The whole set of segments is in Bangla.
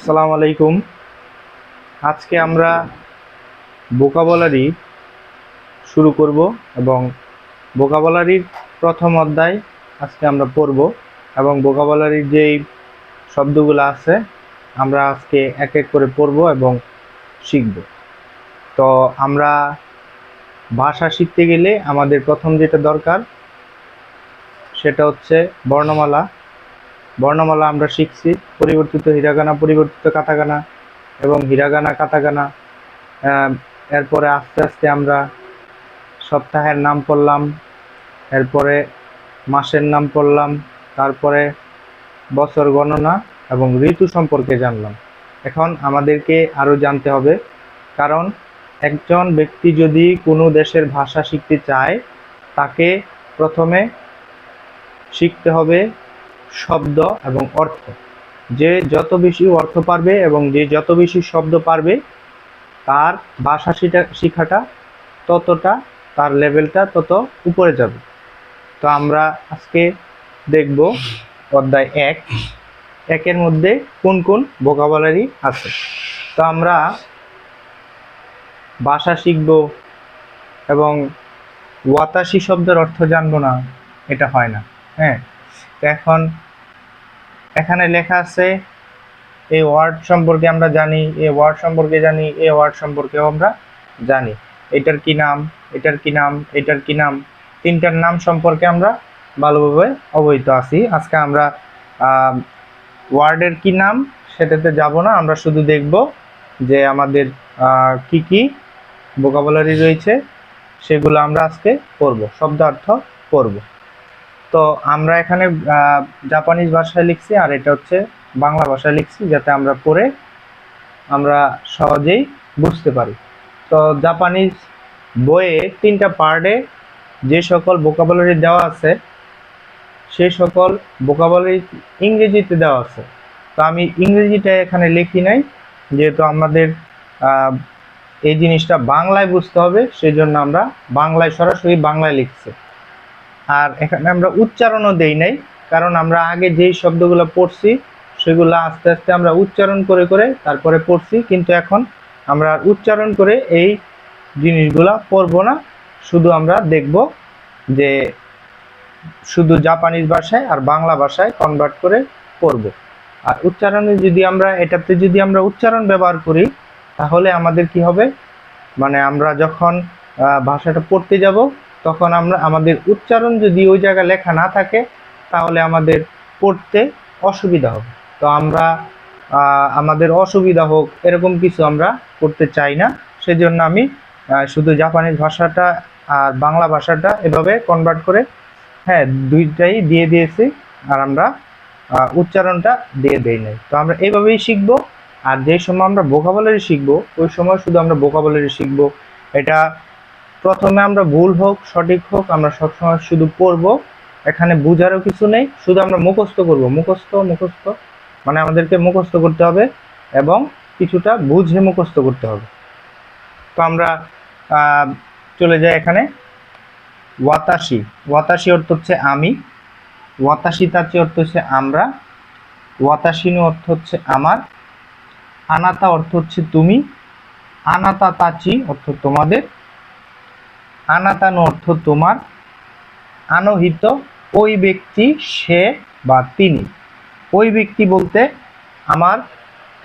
আসসালামু আলাইকুম। আজকে আমরা ভোকাবুলারি শুরু করব এবং ভোকাবুলারির প্রথম অধ্যায় আজকে আমরা পড়ব এবং ভোকাবুলারির যেই শব্দগুলো আছে আমরা আজকে এক এক করে পড়ব এবং শিখব। তো আমরা ভাষা শিখতে গেলে আমাদের প্রথম যেটা দরকার সেটা হচ্ছে বর্ণমালা। বর্ণমালা আমরা শিখছি পরিবর্তিত হিরাগানা, পরিবর্তিত কাটাকানা এবং হিরাগানা কাটাকানা। এরপরে আস্তে আস্তে আমরা সপ্তাহের নাম পড়লাম, এরপরে মাসের নাম পড়লাম, তারপরে বছর গণনা এবং ঋতু সম্পর্কে জানলাম। এখন আমাদেরকে আরও জানতে হবে, কারণ একজন ব্যক্তি যদি কোনো দেশের ভাষা শিখতে চায় তাকে প্রথমে শিখতে হবে শব্দ এবং অর্থ। যে যত বেশি অর্থ পারবে এবং যে যত বেশি শব্দ পারবে তার ভাষা শেখাটা ততটা, তার লেভেলটা তত উপরে যাবে। তো আমরা আজকে দেখব অধ্যায় একের মধ্যে কোন কোন ভোকাবুলারি আছে। তো আমরা ভাষা শিখব এবং ওয়াতাসি শব্দের অর্থ জানবো না, এটা হয় না। হ্যাঁ, তো এখন এখানে লেখা আছে এই ওয়ার্ড সম্পর্কে আমরা জানি, এই ওয়ার্ড সম্পর্কে জানি, এই ওয়ার্ড সম্পর্কেও আমরা জানি। এটার কি নাম, এটার কি নাম, এটার কি নাম, তিনটার নাম সম্পর্কে আমরা ভালোভাবে অবহিত আছি। আজকে আমরা ওয়ার্ডের কি নাম সেটাতে যাব না, আমরা শুধু দেখব যে আমাদের কি কি ভোকাবুলারি রয়েছে সেগুলো আমরা আজকে পড়ব, শব্দার্থ পড়ব। তো আমরা এখানে জাপানিজ ভাষায় লিখছি আর এটা হচ্ছে বাংলা ভাষায় লিখছি, যাতে আমরা পড়ে আমরা সহজেই বুঝতে পারি। তো জাপানিজ বইয়ে 3টা পার্টে যে সকল ভোকাবুলারি দেওয়া আছে সেই সকল ভোকাবুলারি ইংরেজিতে দেওয়া আছে। তো আমি ইংরেজিটা এখানে লিখি নাই, যেহেতু আমাদের এই জিনিসটা বাংলায় বুঝতে হবে, সেই জন্য আমরা বাংলায় সরাসরি বাংলায় লিখছি। আর এখানে আমরা উচ্চারণও দেই নাই, কারণ আমরা আগে যেই শব্দগুলো পড়ছি সেগুলো আস্তে আস্তে আমরা উচ্চারণ করে করে তারপরে পড়ছি, কিন্তু এখন আমরা উচ্চারণ করে এই জিনিসগুলা পড়বো না, শুধু আমরা দেখব যে শুধু জাপানিজ ভাষায় আর বাংলা ভাষায় কনভার্ট করে পড়ব। আর উচ্চারণে যদি আমরা এটাতে যদি আমরা উচ্চারণ ব্যবহার করি তাহলে আমাদের কি হবে, মানে আমরা যখন ভাষাটা পড়তে যাব তখন আমরা আমাদের উচ্চারণ যদি ওই জায়গায় লেখা না থাকে তাহলে আমাদের পড়তে অসুবিধা হবে। তো আমরা আমাদের অসুবিধা হোক এরকম কিছু আমরা করতে চাই না, সেজন্য আমি শুধু জাপানিজ ভাষাটা আর বাংলা ভাষাটা এভাবে কনভার্ট করে দুইটাই দিয়ে দিয়েছি, আর আমরা উচ্চারণটা দিয়ে দেই নাই। তো আমরা এইভাবেই শিখব। আর যে সময় আমরা ভোকাবুলারি শিখব ওই সময় শুধু আমরা ভোকাবুলারি শিখব। এটা প্রথমে আমরা ভুল হোক সঠিক হোক আমরা সবসময় শুধু পড়ব, এখানে বোঝারও কিছু নেই, শুধু আমরা মুখস্থ করব। মুখস্থ মানে আমাদেরকে মুখস্থ করতে হবে এবং কিছুটা বুঝে মুখস্থ করতে হবে। তো আমরা চলে যাই এখানে। ওয়াতাসি, ওয়াতাসি অর্থ হচ্ছে আমি, ওয়াতাসি তাচি অর্থ হচ্ছে আমরা, ওয়াতাসিনু অর্থ হচ্ছে আমার, আনাতা অর্থ হচ্ছে তুমি, আনাতা তাচি অর্থ তোমাদের, আনাতানো অর্থ তোমার, আনহিত ওই ব্যক্তি সে বা তিনি। ওই ব্যক্তি বলতে আমার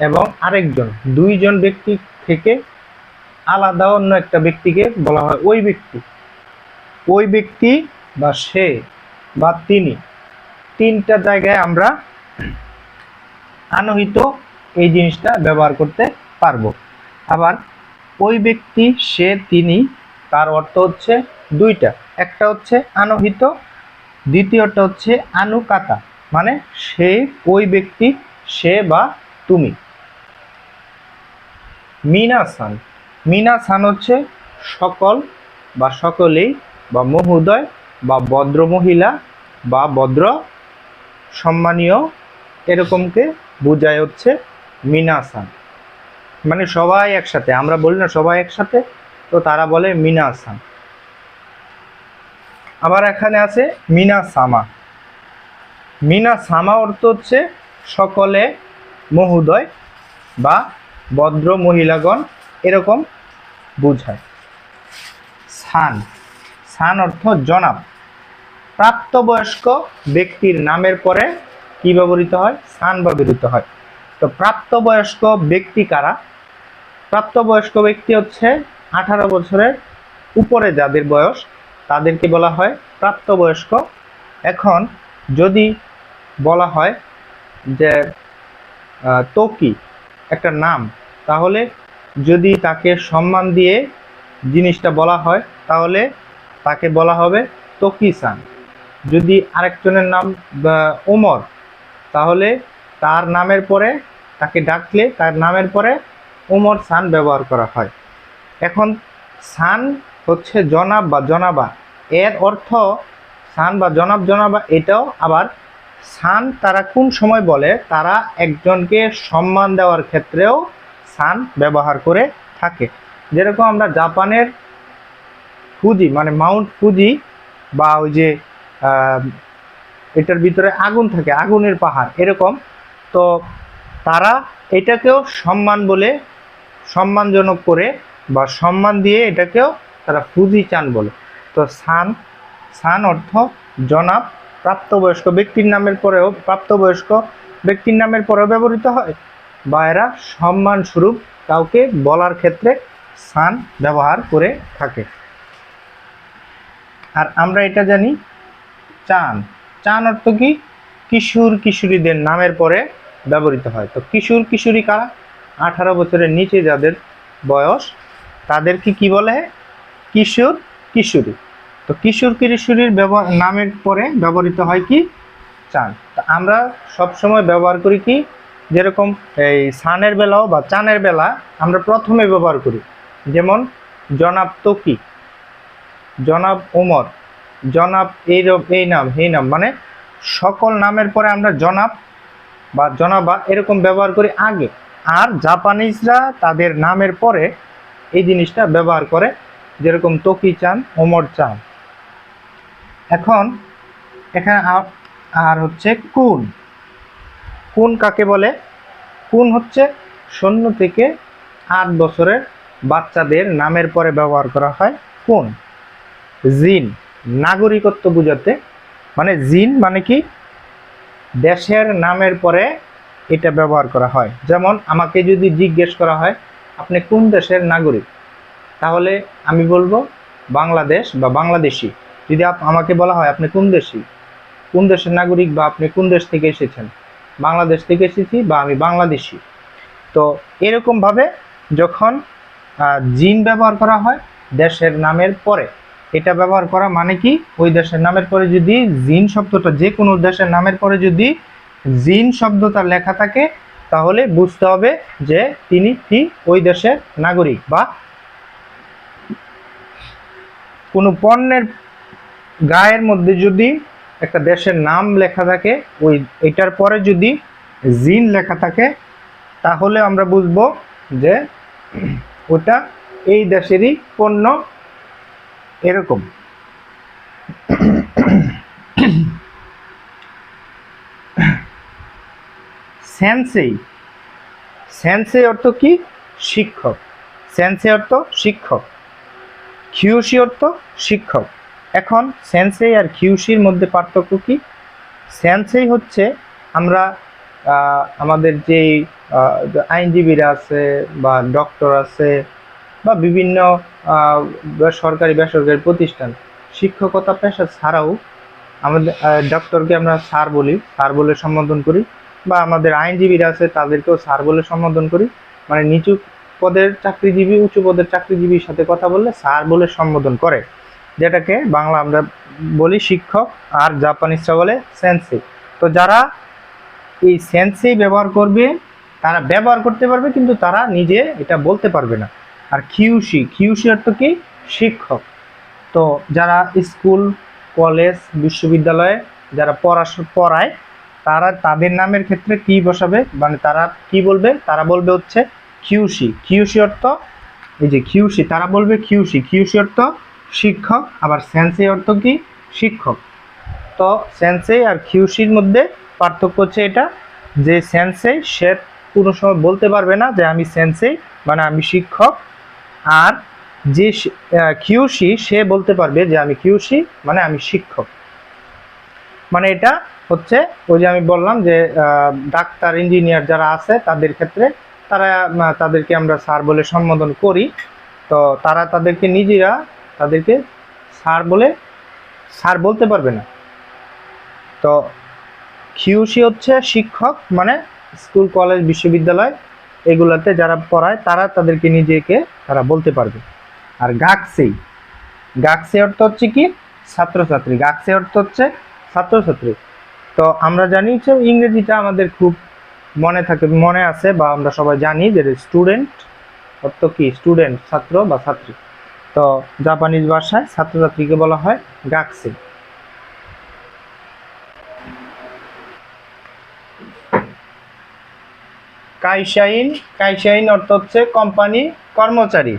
এবং আরেকজন, দুইজন ব্যক্তি থেকে আলাদা অন্য একটা ব্যক্তিকে বলা হয় ওই ব্যক্তি। ওই ব্যক্তি বা সে বা তিনি, তিনটা জায়গায় আমরা আনহিত এই জিনিসটা ব্যবহার করতে পারবো। আবার ওই ব্যক্তি সে তিনি তার অর্থ হচ্ছে দুইটা, একটা হচ্ছে আনহিত, দ্বিতীয়টা হচ্ছে আনুকাতা, মানে সে ওই ব্যক্তি সে বা তুমি। মিনাসান, মিনাসান হচ্ছে সকল বা সকলেই বা মহোদয় বা ভদ্র মহিলা বা ভদ্র সম্মানীয়, এরকমকে বোঝায় হচ্ছে মিনাসান, মানে সবাই একসাথে। আমরা বলি না সবাই একসাথে, তো তারা বলে মিনাসান। আবার এখানে আছে মিনাসামা, মিনাসামা অর্থ হচ্ছে সকলে মহোদয়, বা ভদ্র মহিলাগণ এরকম বোঝায়। সান, সান অর্থ জনাব। প্রাপ্তবয়স্ক ব্যক্তির নামের পরে কি ব্যবহৃত হয়? সান ব্যবহৃত হয়। তো প্রাপ্তবয়স্ক ব্যক্তি কারা? প্রাপ্তবয়স্ক ব্যক্তি হচ্ছে 18 বছরের উপরে যাদের বয়স, তাদেরকে বলা হয় প্রাপ্তবয়স্ক। এখন যদি বলা হয় যে তকি একটা নাম, তাহলে যদি তাকে সম্মান দিয়ে জিনিসটা বলা হয় তাহলে তাকে বলা হবে তকিসান। যদি আরেকজনের নাম ওমর, তাহলে তার নামের পরে তাকে ডাকলে তার নামের পরে ওমর সান ব্যবহার করা হয়। এখন সান হচ্ছে জনাব বা জনাবা, এর অর্থ সান বা জনাব জনাবা। এটাও আবার সান তারা কোন সময় বলে? তারা একজনকে সম্মান দেওয়ার ক্ষেত্রেও সান ব্যবহার করে থাকে। যেরকম আমরা জাপানের ফুজি মানে মাউন্ট ফুজি, বা ওই যে এটার ভিতরে আগুন থাকে, আগুনের পাহাড় এরকম, তো তারা এটাকেও সম্মান বলে, সম্মানজনক করে বা সম্মান দিয়ে এটাকেও তারা ফুজি চান বলে। তো সান, সান অর্থ জনাব। প্রাপ্তবয়স্ক ব্যক্তির নামের পরেও, প্রাপ্তবয়স্ক ব্যক্তির নামের পরেও ব্যবহৃত হয়, বা এরা সম্মানস্বরূপ কাউকে বলার ক্ষেত্রে সান ব্যবহার করে থাকে। আর আমরা এটা জানি চান, চান অর্থ কি? কিশোর কিশোরীদের নামের পরে ব্যবহৃত হয়। তো কিশোর কিশোরী কারা? 18 বছরের নিচে যাদের বয়স, তাদেরকে কি বলে? কিশোর কিশোরী। তো কিশোর কিশোরীর নামের পরে ব্যবহৃত হয় কি? চান। তা আমরা সবসময় ব্যবহার করি কি? যেরকম এই সানের বেলাও বা চানের বেলা আমরা প্রথমে ব্যবহার করি, যেমন জনাব তকি, জনাব ওমর, জনাব এই নাম এই নাম, মানে সকল নামের পরে আমরা জনাব বা জনাবা এরকম ব্যবহার করি আগে। আর জাপানিজরা তাদের নামের পরে এই জিনিসটা ব্যবহার করে, যেরকম তকি চান, ওমর চান। এখন এখানে আর হচ্ছে কুন। কুন কাকে বলে? কুন হচ্ছে 0 থেকে 8 বছরের বাচ্চাদের নামের পরে ব্যবহার করা হয় কুন। জিন, নাগরিকত্ব বোঝাতে, মানে জিন মানে কি? দেশের নামের পরে এটা ব্যবহার করা হয়। যেমন আমাকে যদি জিজ্ঞেস করা হয় আপনি কোন দেশের নাগরিক, তাহলে আমি বলবো বাংলাদেশ বা বাংলাদেশি। যদি আমাকে বলা হয় আপনি কোন দেশি, কোন দেশের নাগরিক, বা আপনি কোন দেশ থেকে এসেছেন, বাংলাদেশ থেকে এসেছি বা আমি বাংলাদেশি। তো এরকমভাবে যখন জিন ব্যবহার করা হয় দেশের নামের পরে, এটা ব্যবহার করা মানে কি? ওই দেশের নামের পরে যদি জিন শব্দটা, যে কোনো দেশের নামের পরে যদি জিন শব্দটা লেখা থাকে, তাহলে বুঝতে হবে যে তিনি কি ওই দেশের নাগরিক। বা কোনো পণ্যের গায়ের মধ্যে যদি একটা দেশের নাম লেখা থাকে, ওই এটার পরে যদি জিন লেখা থাকে, তাহলে আমরা বুঝবো যে ওটা এই দেশেরই পণ্য। এরকম সেন্সেই, সেন্সেই অর্থ কি? শিক্ষক। সেন্সেই অর্থ শিক্ষক, কিউশি অর্থ শিক্ষক। এখন সেন্সেই আর কিউশির মধ্যে পার্থক্য কি? সেন্সেই হচ্ছে আমরা আমাদের যেই আইনজীবীরা আছে বা ডক্টর আছে বা বিভিন্ন সরকারি বেসরকারি প্রতিষ্ঠান, শিক্ষকতা পেশা ছাড়াও আমাদের ডক্টরকে আমরা স্যার বলি, স্যার বলে সম্বোধন করি, বা আমাদের আইনজীবীরা আছে তাদেরকেও স্যার বলে সম্বোধন করি। মানে নিচু পদের চাকরিজীবী উঁচু পদের চাকরিজীবীর সাথে কথা বললে স্যার বলে সম্বোধন করে, যেটাকে বাংলা আমরা বলি শিক্ষক, আর জাপানিজরা বলে সেন্সেই। তো যারা এই সেন্সেই ব্যবহার করবে তারা ব্যবহার করতে পারবে, কিন্তু তারা নিজে এটা বলতে পারবে না। আর কিউশি, কিউশি অর্থ কি? শিক্ষক। তো যারা স্কুল কলেজ বিশ্ববিদ্যালয়ে যারা পড়ায়, তারা তাদের নামের ক্ষেত্রে কি বসাবে, মানে তারা কি বলবে? তারা বলবে হচ্ছে কিউশি। কিউশি অর্থ এই যে কিউশি, তারা বলবে কিউশি। কিউশি অর্থ শিক্ষক, আবার সেন্সেই অর্থ কি? শিক্ষক। তো সেন্সেই আর কিউশির মধ্যে পার্থক্য হচ্ছে এটা, যে সেন্সেই সে কোনো সময় বলতে পারবে না যে আমি সেন্সেই, মানে আমি শিক্ষক। আর যে কিউসি, সে বলতে পারবে যে আমি কিউসি, মানে আমি শিক্ষক। মানে এটা হচ্ছে ওই যে আমি বললাম যে ডাক্তার, ইঞ্জিনিয়ার যারা আছে তাদের ক্ষেত্রে তাদেরকে আমরা স্যার বলে সম্বোধন করি। তো তারা তাদেরকে নিজেরা তাদেরকে স্যার বলতে পারবে না। তো কিউসি হচ্ছে শিক্ষক, মানে স্কুল, কলেজ, বিশ্ববিদ্যালয় এগুলাতে যারা পড়ায় তারা তাদেরকে নিজেকে তারা বলতে পারবে। আর গাকসি অর্থ হচ্ছে কি? ছাত্রছাত্রী। গাকসি অর্থ হচ্ছে ছাত্রছাত্রী। তো আমরা জানি যে ইংরেজিটা আমাদের খুব মনে আছে, বা আমরা সবাই জানি যে স্টুডেন্ট অর্থ কি? স্টুডেন্ট, ছাত্র বা ছাত্রী। তো জাপানিজ ভাষায় ছাত্রছাত্রীকে বলা হয় গাকসি। কাইশাইন অর্থ হচ্ছে কোম্পানি, কর্মচারী।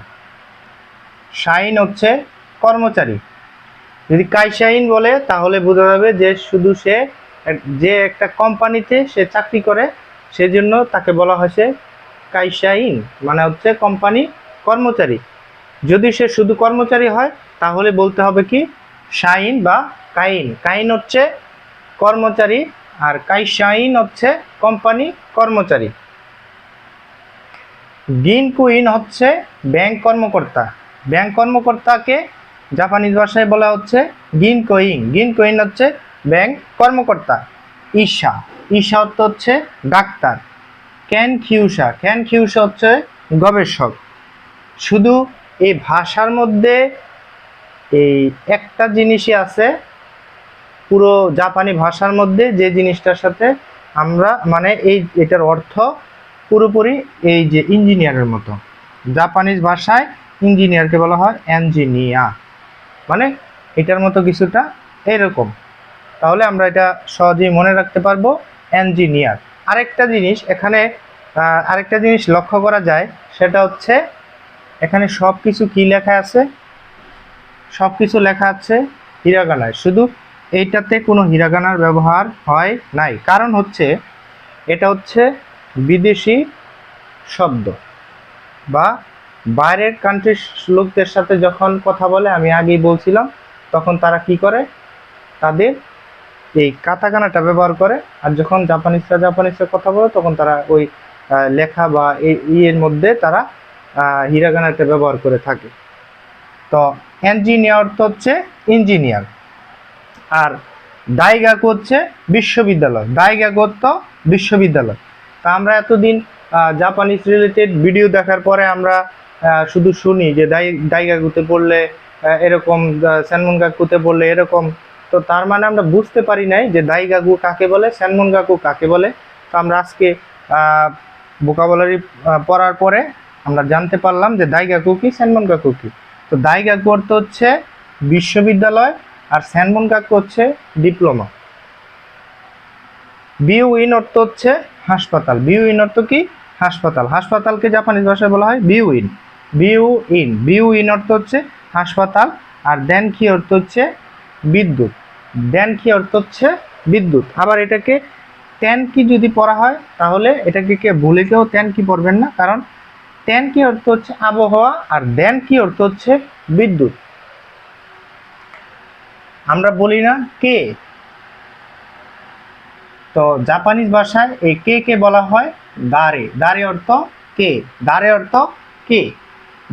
শাইন হচ্ছে কর্মচারী। যদি কাইশাইন বলে তাহলে বোঝা যাবে যে শুধু সে যে একটা কোম্পানিতে সে চাকরি করে, সেজন্য তাকে বলা হয়েছে কাইশাইন, মানে হচ্ছে কোম্পানি, কর্মচারী। যদি সে শুধু কর্মচারী হয় তাহলে বলতে হবে কি? শাইন বা কাইন। কাইন হচ্ছে কর্মচারী, আর কাইশাইন হচ্ছে কোম্পানি, কর্মচারী। গিনকুইন হচ্ছে ব্যাংক কর্মকর্তা। ব্যাংক কর্মকর্তাকে জাপানিজ ভাষায় বলা হচ্ছে গিনকোইন। গিনকোইন হচ্ছে ব্যাংক কর্মকর্তা। ঈশা অর্থ হচ্ছে ডাক্তার। ক্যানকিউসা হচ্ছে গবেষক। শুধু এই ভাষার মধ্যে এই একটা জিনিসই আছে পুরো জাপানি ভাষার মধ্যে, যে জিনিসটার সাথে আমরা মানে এটার অর্থ পুরোপুরি এই যে ইঞ্জিনিয়ারের মতো। জাপানিজ ভাষায় ইঞ্জিনিয়ারকে বলা হয় ইঞ্জিনিয়ার, মানে এটার মতো কিছুটা এরকম। তাহলে আমরা এটা সহজেই মনে রাখতে পারবো, ইঞ্জিনিয়ার। আরেকটা জিনিস লক্ষ্য করা যায়, সেটা হচ্ছে এখানে সব কিছু কি লেখা আছে? সব কিছু লেখা আছে হিরাগানায়, শুধু এইটাতে কোনো হিরাগানার ব্যবহার হয় নাই। কারণ হচ্ছে এটা হচ্ছে বিদেশি শব্দ, বা বাইরের কান্ট্রির লোকদের সাথে যখন কথা বলে, আমি আগেই বলছিলাম, তখন তারা কি করে? তাদের এই কাতাকানাটা ব্যবহার করে। আর যখন জাপানিজরা কথা বলে, তখন তারা ওই লেখা বা এর মধ্যে তারা হিরাগানাটা ব্যবহার করে থাকে। তো ইঞ্জিনিয়ার তো হচ্ছে ইঞ্জিনিয়ার। আর দাইগাকু হচ্ছে বিশ্ববিদ্যালয়। দাইগাকু তো বিশ্ববিদ্যালয়। তা আমরা এতদিন জাপানিজ রিলেটেড ভিডিও দেখার পরে আমরা শুধু শুনি যে দাইগাকুতে পড়লে এরকম, সেনমনগাকুতে পড়লে এরকম। তো তার মানে আমরা বুঝতে পারি নাই যে দাইগাকু কাকে বলে, সেনমনগাকু কাকে বলে। তো আমরা আজকে ভোকাবুলারি পড়ার পরে আমরা জানতে পারলাম যে দাইগাকু কি, সেনমনগাকু কি। তো দাইগাকু অর্থ হচ্ছে বিশ্ববিদ্যালয়, আর সেনমনগাকু হচ্ছে ডিপ্লোমা। বিউইন অর্থ হচ্ছে হাসপাতাল। বিউইন অর্থ কি? হাসপাতাল। হাসপাতালকে জাপানিজ ভাষায় বলা হয় বিউইন। বিউইন অর্থ হচ্ছে হাসপাতাল। আর দেনকি অর্থ হচ্ছে বিদ্যুৎ। দেনকি অর্থ হচ্ছে বিদ্যুৎ। আবার এটাকে টেনকি যদি পড়া হয়, তাহলে এটাকে ভুলে কেউ টেনকি পড়বেন না, কারণ টেনকি অর্থ হচ্ছে আবহাওয়া, আর দেনকি অর্থ হচ্ছে বিদ্যুৎ। আমরা বলি না কে? তো জাপানিজ ভাষায় এই কে বলা হয় দারে। দারে অর্থ কে। দারে অর্থ কে।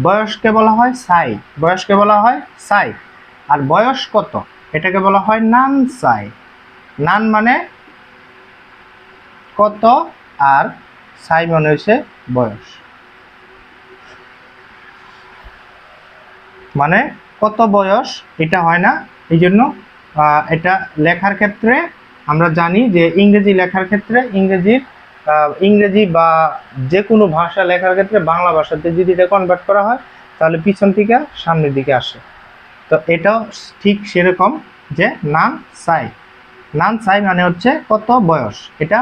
বয়সকে বলা হয় সাই। বয়সকে বলা হয় সাই। আর বয়স কত, এটাকে বলা হয় নান সাই। নান মানে কত, আর সাই মানে হচ্ছে বয়স, মানে কত বয়স। এটা হয় না, এই জন্য এটা লেখার ক্ষেত্রে আমরা জানি যে ইংরেজি লেখার ক্ষেত্রে ইংরেজি বা যে কোনো ভাষা লেখার ক্ষেত্রে বাংলা ভাষাতে যদি এটা কনভার্ট করা হয়, তাহলে পিছন থেকে সামনের দিকে আসে। তো এটাও ঠিক সেরকম, যে নান সাই মানে হচ্ছে কত বয়স। এটা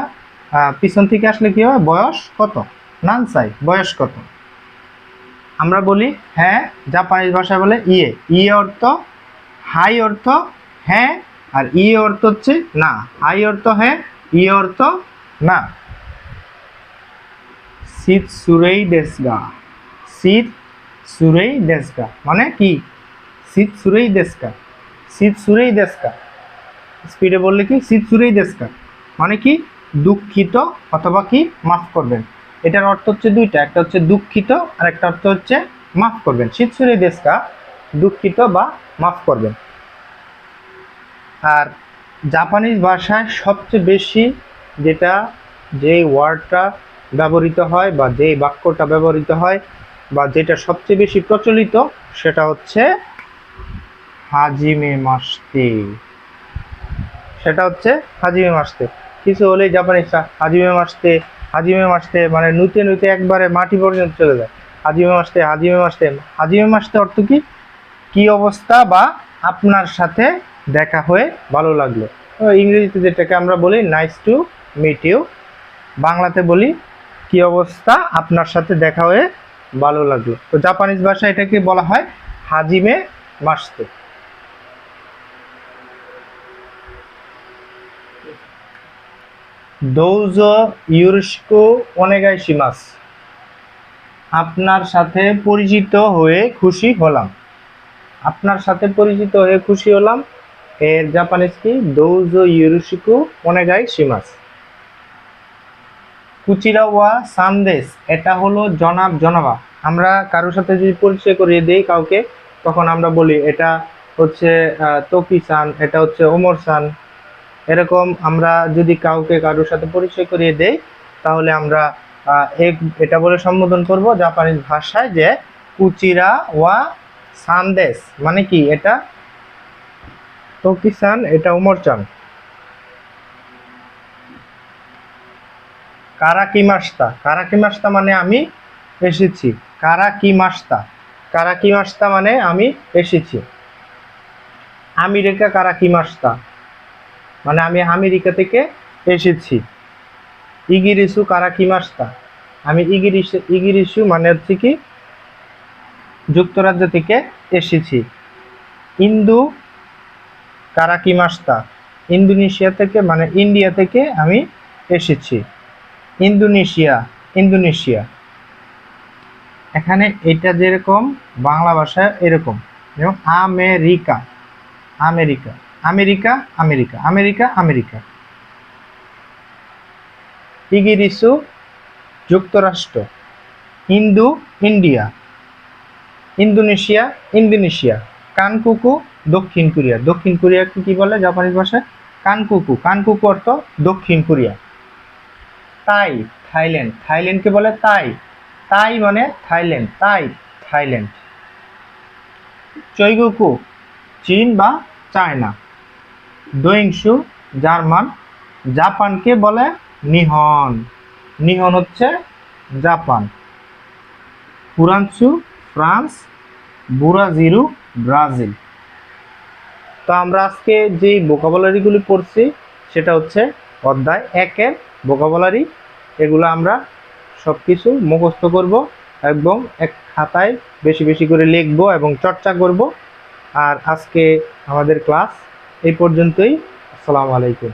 পিছন থেকে আসলে কি হবে? বয়স কত, নান সাই, বয়স কত। আমরা বলি হ্যাঁ, জাপানিজ ভাষায় বলে ইয়ে অর্থ হাই অর্থ হ্যাঁ, আর ইয়ে অর্থ হচ্ছে না। হাই অর্থ হ্যাঁ, ইয়ে অর্থ না। শিতসুরেই দেশগা। শিতসুরেই দেশগা মানে কি? শিতসুরেই দেশগা, শিতসুরেই দেশগা। স্পিডে বললে কি শিতসুরেই দেশগা মানে কি দুঃখিত অথবা কি মাফ করবেন। এটার অর্থ হচ্ছে দুইটা, একটা হচ্ছে দুঃখিত আর একটা অর্থ হচ্ছে মাফ করবেন। শিতসুরেই দেশগা দুঃখিত বা মাফ করবেন। আর জাপানিজ ভাষায় সবচেয়ে বেশি যেই ওয়ার্ডটা ব্যবহৃত হয় বা যেই বাক্যটা ব্যবহৃত হয় বা যেটা সবচেয়ে বেশি প্রচলিত সেটা হচ্ছে হাজিমে মাস্তে। সেটা হচ্ছে হাজিমে মাস্তে। কিছু হলেই জাপানিজরা হাজিমে মাস্তে, হাজিমে মাস্তে মানে নুতে নুতে একবারে মাটি পর্যন্ত চলে যায়। হাজিমে মাস্তে, হাজিমে মাস্তে। হাজিমে মাস্তে অর্থ কি? কি অবস্থা বা আপনার সাথে দেখা হয়ে ভালো লাগলো। ইংরেজিতে যেটাকে আমরা বলি নাইস টু মিট ইউ, বাংলাতে বলি কি অবস্থা, আপনার সাথে দেখা হয়ে ভালো লাগলো। তো জাপানিজ ভাষায় এটাকে বলা হয় হাজিমে মাস্তে। দৌজো ইউরোশিকো ওনেগাইশিমাস, আপনার সাথে পরিচিত হয়ে খুশি হলাম। আপনার সাথে পরিচিত হয়ে খুশি হলাম এর জাপানিজ কি? দৌজো ইউরোশিকো ওনেগাইশিমাস। কুচিরা ওয়া সানদেশ, এটা হলো জনাব জনাবা। আমরা কারোর সাথে যদি পরিচয় করিয়ে দেই কাউকে, তখন আমরা বলি এটা হচ্ছে তকি সান, এটা হচ্ছে ওমর সান। এরকম আমরা যদি কারোর সাথে পরিচয় করিয়ে দেই তাহলে আমরা এটা বলে সম্বোধন করব জাপানিজ ভাষায় যে কুচিরা ওয়া সানদেশ মানে কি? এটা তকি সান, এটা ওমর চান। কারাকিমাস্তা, কারাকিমাস্তা মানে আমি এসেছি। কারাকিমাস্তা, কারাকিমাস্তা মানে আমি এসেছি। আমেরিকা কারাকিমাস্তা মানে আমি আমেরিকা থেকে এসেছি। ইগিরিসু কারাকিমাস্তা, আমি ইগিরিসু মানে হচ্ছে কি যুক্তরাজ্য থেকে এসেছি। ইন্দু কারাকিমাস্তা, ইন্দোনেশিয়া থেকে মানে ইন্ডিয়া থেকে আমি এসেছি। Indonesia, Indonesia. এখানে এটা যেরকম বাংলা ভাষায় এরকম, যেমন America, America, America, America, America, America. ইগিরিসু যুক্তরাষ্ট্র, ইন্দু ইন্ডিয়া, ইন্দোনেশিয়া ইন্দোনেশিয়া। কানকুকু দক্ষিণ কোরিয়া, দক্ষিণ কোরিয়াকে কি বলে জাপানিজ ভাষায়? কানকুকু, কানকুকু অর্থ দক্ষিণ কোরিয়া। তাই থাইল্যান্ড, থাইল্যান্ডকে বলে তাই, তাই মানে থাইল্যান্ড, তাই থাইল্যান্ড। চৈগুকু চীন বা চায়না। দোয়িংশু জার্মান, জাপানকে বলে নিহন, নিহন হচ্ছে জাপান। ফুরানসু ফ্রান্স, বুরাজিরু ব্রাজিল। তো আমরা আজকে যে ভোকাবুলারিগুলি পড়ছি সেটা হচ্ছে অধ্যায় 1-এর ভোকাবুলারি। এগুলো আমরা সব কিছু মুখস্থ করব এবং এক খাতায় বেশি বেশি করে লিখব এবং চর্চা করব। আর আজকে আমাদের ক্লাস এই পর্যন্তই। আসসালামু আলাইকুম।